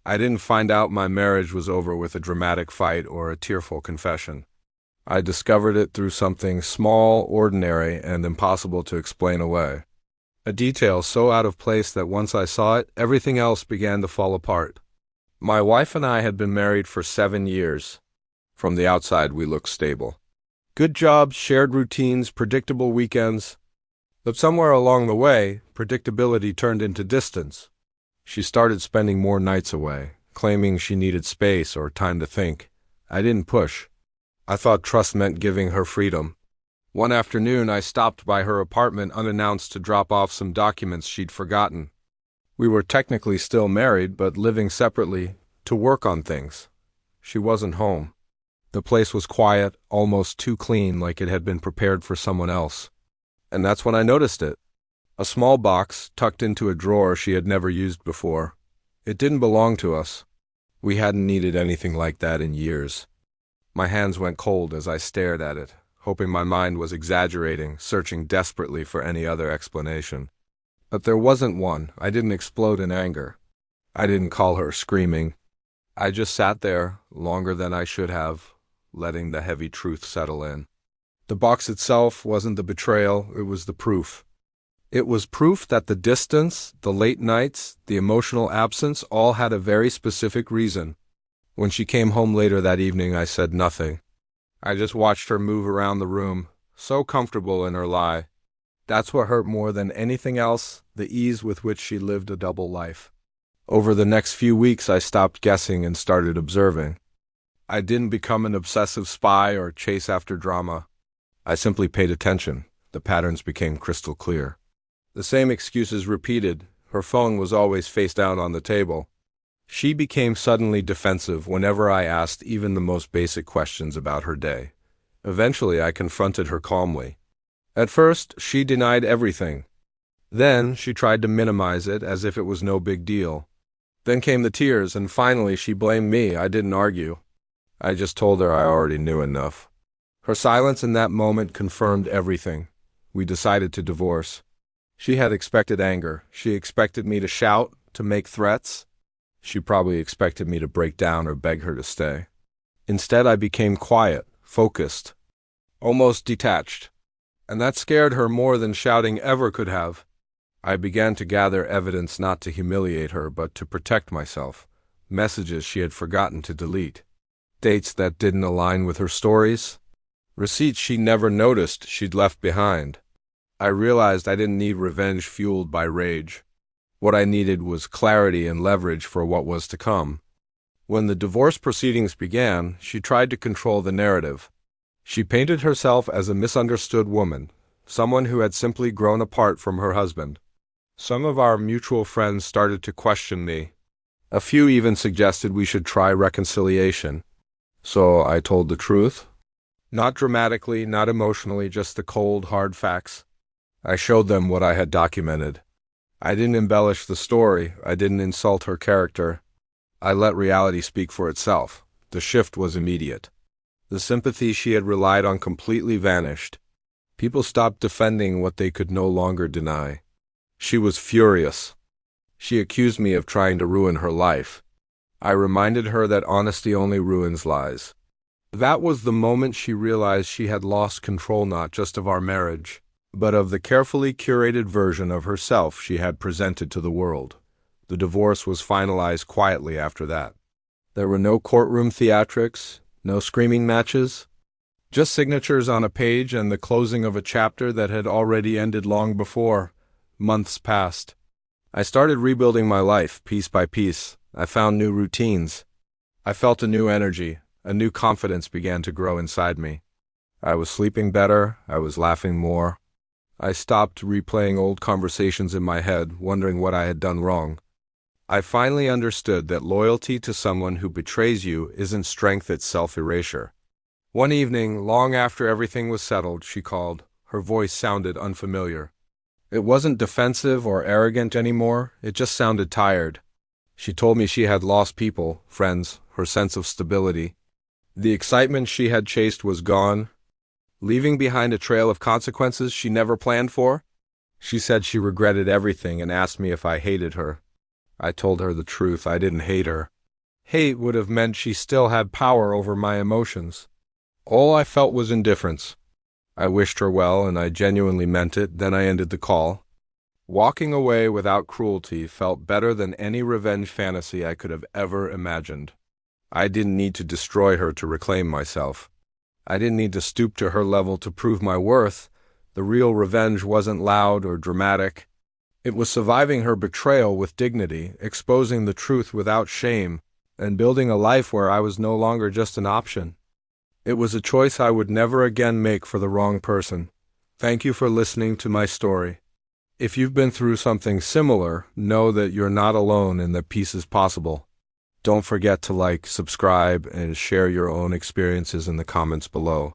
I didn't find out my marriage was over with a dramatic fight or a tearful confession. I discovered it through something small, ordinary, and impossible to explain away. A detail so out of place that once I saw it, everything else began to fall apart. My wife and I had been married for 7 years. From the outside, we looked stable. Good jobs, shared routines, predictable weekends. But somewhere along the way, predictability turned into distance. She started spending more nights away, claiming she needed space or time to think. I didn't push. I thought trust meant giving her freedom. One afternoon, I stopped by her apartment unannounced to drop off some documents she'd forgotten. We were technically still married, but living separately to work on things. She wasn't home. The place was quiet, almost too clean, like it had been prepared for someone else. And that's when I noticed it. A small box tucked into a drawer she had never used before. It didn't belong to us. We hadn't needed anything like that in years. My hands went cold as I stared at it, hoping my mind was exaggerating, searching desperately for any other explanation. But there wasn't one. I didn't explode in anger. I didn't call her screaming. I just sat there, longer than I should have, letting the heavy truth settle in. The box itself wasn't the betrayal, it was the proof. It was proof that the distance, the late nights, the emotional absence all had a very specific reason. When she came home later that evening, I said nothing. I just watched her move around the room, so comfortable in her lie. That's what hurt more than anything else, the ease with which she lived a double life. Over the next few weeks, I stopped guessing and started observing. I didn't become an obsessive spy or chase after drama. I simply paid attention. The patterns became crystal clear. The same excuses repeated. Her phone was always face down on the table. She became suddenly defensive whenever I asked even the most basic questions about her day. Eventually, I confronted her calmly. At first, she denied everything. Then, she tried to minimize it as if it was no big deal. Then came the tears, and finally, she blamed me. I didn't argue. I just told her I already knew enough. Her silence in that moment confirmed everything. We decided to divorce. She had expected anger. She expected me to shout, to make threats. She probably expected me to break down or beg her to stay. Instead, I became quiet, focused, almost detached. And that scared her more than shouting ever could have. I began to gather evidence not to humiliate her, but to protect myself. Messages she had forgotten to delete. Dates that didn't align with her stories. Receipts she never noticed she'd left behind. I realized I didn't need revenge fueled by rage. What I needed was clarity and leverage for what was to come. When the divorce proceedings began, she tried to control the narrative. She painted herself as a misunderstood woman, someone who had simply grown apart from her husband. Some of our mutual friends started to question me. A few even suggested we should try reconciliation. So I told the truth. Not dramatically, not emotionally, just the cold, hard facts. I showed them what I had documented. I didn't embellish the story. I didn't insult her character. I let reality speak for itself. The shift was immediate. The sympathy she had relied on completely vanished. People stopped defending what they could no longer deny. She was furious. She accused me of trying to ruin her life. I reminded her that honesty only ruins lies. That was the moment she realized she had lost control not just of our marriage, but of the carefully curated version of herself she had presented to the world. The divorce was finalized quietly after that. There were no courtroom theatrics, no screaming matches, just signatures on a page and the closing of a chapter that had already ended long before. Months passed. I started rebuilding my life piece by piece. I found new routines. I felt a new energy. A new confidence began to grow inside me. I was sleeping better. I was laughing more. I stopped replaying old conversations in my head, wondering what I had done wrong. I finally understood that loyalty to someone who betrays you isn't strength, it's self-erasure. One evening, long after everything was settled, she called. Her voice sounded unfamiliar. It wasn't defensive or arrogant anymore, it just sounded tired. She told me she had lost people, friends, her sense of stability. The excitement she had chased was gone, leaving behind a trail of consequences she never planned for. She said she regretted everything and asked me if I hated her. I told her the truth. I didn't hate her. Hate would have meant she still had power over my emotions. All I felt was indifference. I wished her well, and I genuinely meant it. Then I ended the call. Walking away without cruelty felt better than any revenge fantasy I could have ever imagined. I didn't need to destroy her to reclaim myself. I didn't need to stoop to her level to prove my worth. The real revenge wasn't loud or dramatic. It was surviving her betrayal with dignity, exposing the truth without shame, and building a life where I was no longer just an option. It was a choice I would never again make for the wrong person. Thank you for listening to my story. If you've been through something similar, know that you're not alone and that peace is possible. Don't forget to like, subscribe, and share your own experiences in the comments below.